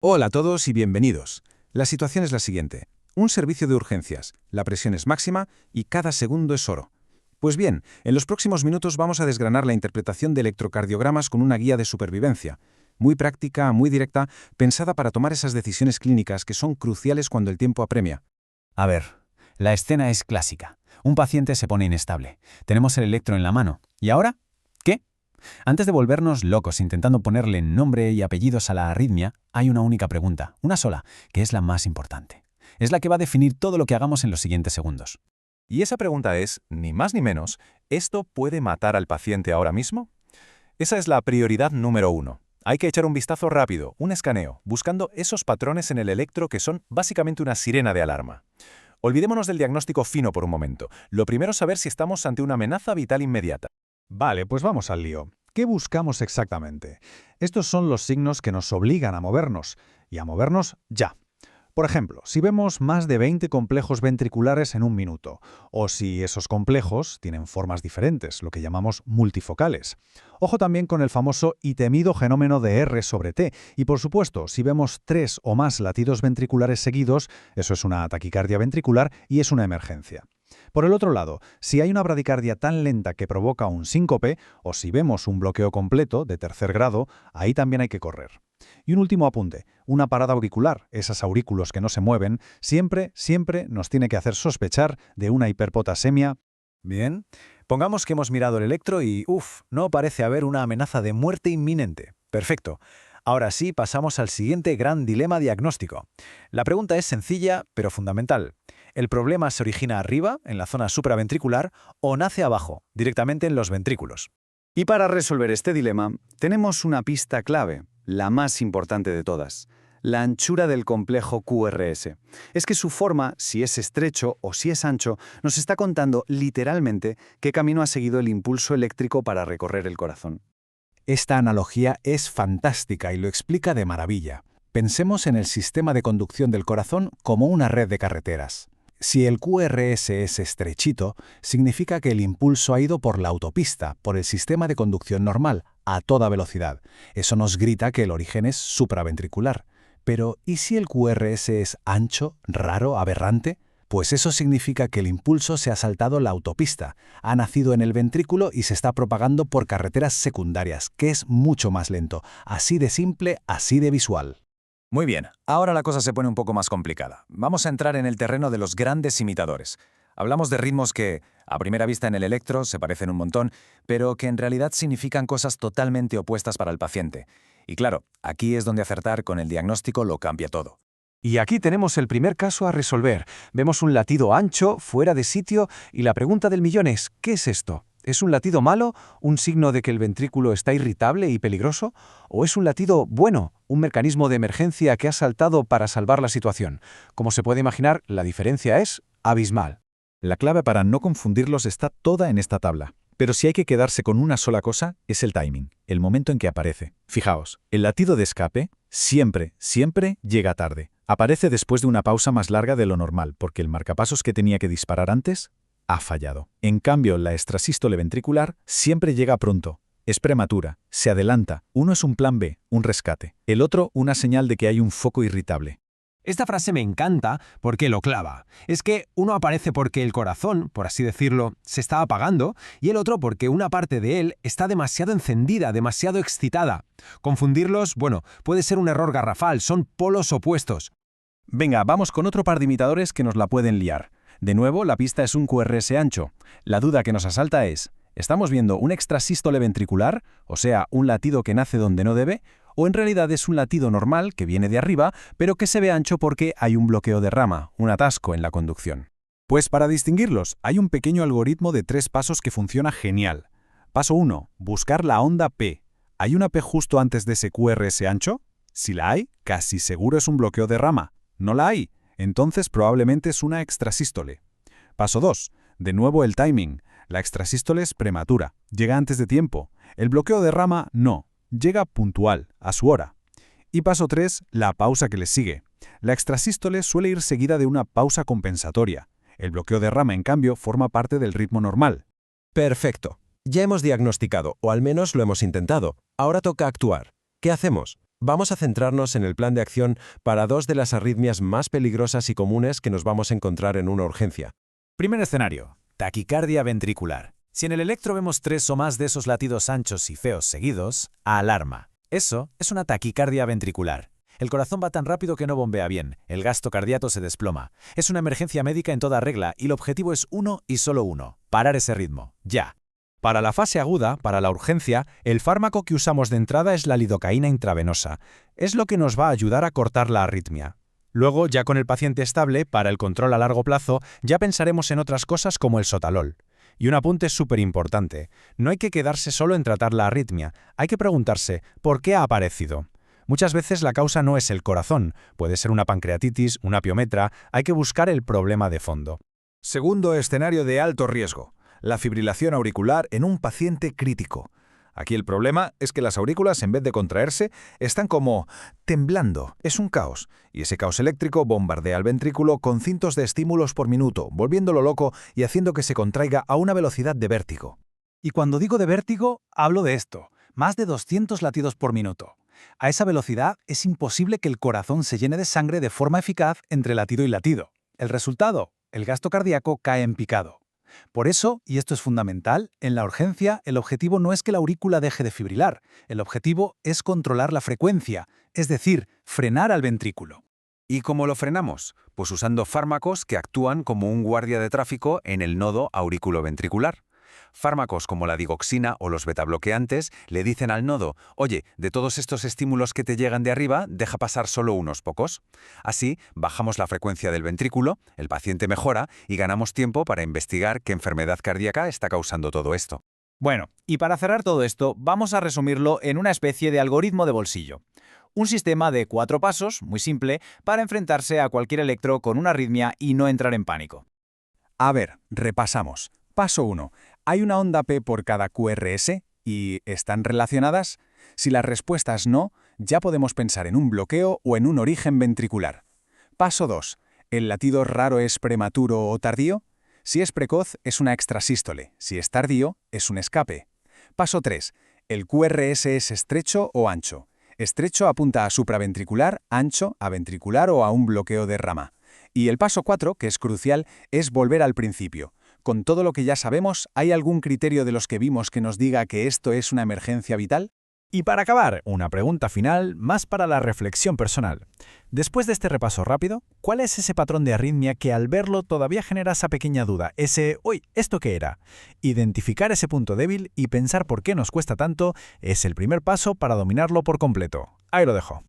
Hola a todos y bienvenidos. La situación es la siguiente. Un servicio de urgencias, la presión es máxima y cada segundo es oro. Pues bien, en los próximos minutos vamos a desgranar la interpretación de electrocardiogramas con una guía de supervivencia. Muy práctica, muy directa, pensada para tomar esas decisiones clínicas que son cruciales cuando el tiempo apremia. A ver, la escena es clásica. Un paciente se pone inestable. Tenemos el electro en la mano. ¿Y ahora? ¿Qué? Antes de volvernos locos intentando ponerle nombre y apellidos a la arritmia, hay una única pregunta, una sola, que es la más importante. Es la que va a definir todo lo que hagamos en los siguientes segundos. Y esa pregunta es, ni más ni menos, ¿esto puede matar al paciente ahora mismo? Esa es la prioridad número 1. Hay que echar un vistazo rápido, un escaneo, buscando esos patrones en el electro que son básicamente una sirena de alarma. Olvidémonos del diagnóstico fino por un momento. Lo primero es saber si estamos ante una amenaza vital inmediata. Vale, pues vamos al lío. ¿Qué buscamos exactamente? Estos son los signos que nos obligan a movernos, y a movernos ya. Por ejemplo, si vemos más de 20 complejos ventriculares en un minuto, o si esos complejos tienen formas diferentes, lo que llamamos multifocales. Ojo también con el famoso y temido genómeno de R sobre T, y por supuesto, si vemos 3 o más latidos ventriculares seguidos, eso es una taquicardia ventricular y es una emergencia. Por el otro lado, si hay una bradicardia tan lenta que provoca un síncope, o si vemos un bloqueo completo de tercer grado, ahí también hay que correr. Y un último apunte, una parada auricular, esos aurículos que no se mueven, siempre nos tiene que hacer sospechar de una hiperpotasemia. Bien, pongamos que hemos mirado el electro y, no parece haber una amenaza de muerte inminente. Perfecto. Ahora sí, pasamos al siguiente gran dilema diagnóstico. La pregunta es sencilla, pero fundamental. ¿El problema se origina arriba, en la zona supraventricular, o nace abajo, directamente en los ventrículos? Y para resolver este dilema, tenemos una pista clave, la más importante de todas: la anchura del complejo QRS. Es que su forma, si es estrecho o si es ancho, nos está contando literalmente qué camino ha seguido el impulso eléctrico para recorrer el corazón. Esta analogía es fantástica y lo explica de maravilla. Pensemos en el sistema de conducción del corazón como una red de carreteras. Si el QRS es estrechito, significa que el impulso ha ido por la autopista, por el sistema de conducción normal, a toda velocidad. Eso nos grita que el origen es supraventricular. Pero, ¿y si el QRS es ancho, raro, aberrante? Pues eso significa que el impulso se ha saltado la autopista, ha nacido en el ventrículo y se está propagando por carreteras secundarias, que es mucho más lento, así de simple, así de visual. Muy bien, ahora la cosa se pone un poco más complicada. Vamos a entrar en el terreno de los grandes imitadores. Hablamos de ritmos que, a primera vista en el electro, se parecen un montón, pero que en realidad significan cosas totalmente opuestas para el paciente. Y claro, aquí es donde acertar con el diagnóstico lo cambia todo. Y aquí tenemos el primer caso a resolver. Vemos un latido ancho, fuera de sitio, y la pregunta del millón es, ¿qué es esto? ¿Es un latido malo, un signo de que el ventrículo está irritable y peligroso? ¿O es un latido bueno, un mecanismo de emergencia que ha saltado para salvar la situación? Como se puede imaginar, la diferencia es abismal. La clave para no confundirlos está toda en esta tabla. Pero si hay que quedarse con una sola cosa, es el timing, el momento en que aparece. Fijaos, el latido de escape siempre llega tarde. Aparece después de una pausa más larga de lo normal, porque el marcapasos que tenía que disparar antes ha fallado. En cambio, la extrasístole ventricular siempre llega pronto. Es prematura, se adelanta. Uno es un plan B, un rescate. El otro, una señal de que hay un foco irritable. Esta frase me encanta porque lo clava. Es que uno aparece porque el corazón, por así decirlo, se está apagando, y el otro porque una parte de él está demasiado encendida, demasiado excitada. Confundirlos, puede ser un error garrafal, son polos opuestos. Venga, vamos con otro par de imitadores que nos la pueden liar. De nuevo, la pista es un QRS ancho. La duda que nos asalta es, ¿estamos viendo un extrasístole ventricular, o sea, un latido que nace donde no debe, o en realidad es un latido normal que viene de arriba, pero que se ve ancho porque hay un bloqueo de rama, un atasco en la conducción? Pues para distinguirlos, hay un pequeño algoritmo de 3 pasos que funciona genial. Paso 1. Buscar la onda P. ¿Hay una P justo antes de ese QRS ancho? Si la hay, casi seguro es un bloqueo de rama. ¿No la hay? Entonces probablemente es una extrasístole. Paso 2. De nuevo el timing. La extrasístole es prematura, llega antes de tiempo. El bloqueo de rama no, llega puntual, a su hora. Y paso 3. La pausa que le sigue. La extrasístole suele ir seguida de una pausa compensatoria. El bloqueo de rama, en cambio, forma parte del ritmo normal. Perfecto. Ya hemos diagnosticado, o al menos lo hemos intentado. Ahora toca actuar. ¿Qué hacemos? Vamos a centrarnos en el plan de acción para dos de las arritmias más peligrosas y comunes que nos vamos a encontrar en una urgencia. Primer escenario, taquicardia ventricular. Si en el electro vemos 3 o más de esos latidos anchos y feos seguidos, alarma. Eso es una taquicardia ventricular. El corazón va tan rápido que no bombea bien, el gasto cardíaco se desploma. Es una emergencia médica en toda regla y el objetivo es uno y solo uno: parar ese ritmo, ya. Para la fase aguda, para la urgencia, el fármaco que usamos de entrada es la lidocaína intravenosa. Es lo que nos va a ayudar a cortar la arritmia. Luego, ya con el paciente estable, para el control a largo plazo, ya pensaremos en otras cosas como el sotalol. Y un apunte súper importante: no hay que quedarse solo en tratar la arritmia, hay que preguntarse ¿por qué ha aparecido? Muchas veces la causa no es el corazón, puede ser una pancreatitis, una piometra, hay que buscar el problema de fondo. Segundo escenario de alto riesgo: la fibrilación auricular en un paciente crítico. Aquí el problema es que las aurículas, en vez de contraerse, están como temblando. Es un caos. Y ese caos eléctrico bombardea el ventrículo con cientos de estímulos por minuto, volviéndolo loco y haciendo que se contraiga a una velocidad de vértigo. Y cuando digo de vértigo, hablo de esto: más de 200 latidos por minuto. A esa velocidad es imposible que el corazón se llene de sangre de forma eficaz entre latido y latido. El resultado: el gasto cardíaco cae en picado. Por eso, y esto es fundamental, en la urgencia el objetivo no es que la aurícula deje de fibrilar, el objetivo es controlar la frecuencia, es decir, frenar al ventrículo. ¿Y cómo lo frenamos? Pues usando fármacos que actúan como un guardia de tráfico en el nodo auriculoventricular. Fármacos como la digoxina o los betabloqueantes le dicen al nodo: oye, de todos estos estímulos que te llegan de arriba, deja pasar solo unos pocos. Así, bajamos la frecuencia del ventrículo, el paciente mejora y ganamos tiempo para investigar qué enfermedad cardíaca está causando todo esto. Bueno, y para cerrar todo esto, vamos a resumirlo en una especie de algoritmo de bolsillo. Un sistema de 4 pasos, muy simple, para enfrentarse a cualquier electro con una arritmia y no entrar en pánico. A ver, repasamos. Paso 1. ¿Hay una onda P por cada QRS? ¿Y están relacionadas? Si la respuesta es no, ya podemos pensar en un bloqueo o en un origen ventricular. Paso 2. ¿El latido raro es prematuro o tardío? Si es precoz, es una extrasístole. Si es tardío, es un escape. Paso 3. ¿El QRS es estrecho o ancho? Estrecho apunta a supraventricular, ancho a ventricular o a un bloqueo de rama. Y el paso 4, que es crucial, es volver al principio. Con todo lo que ya sabemos, ¿hay algún criterio de los que vimos que nos diga que esto es una emergencia vital? Y para acabar, una pregunta final más para la reflexión personal. Después de este repaso rápido, ¿cuál es ese patrón de arritmia que al verlo todavía genera esa pequeña duda? Uy, ¿esto qué era? Identificar ese punto débil y pensar por qué nos cuesta tanto es el primer paso para dominarlo por completo. Ahí lo dejo.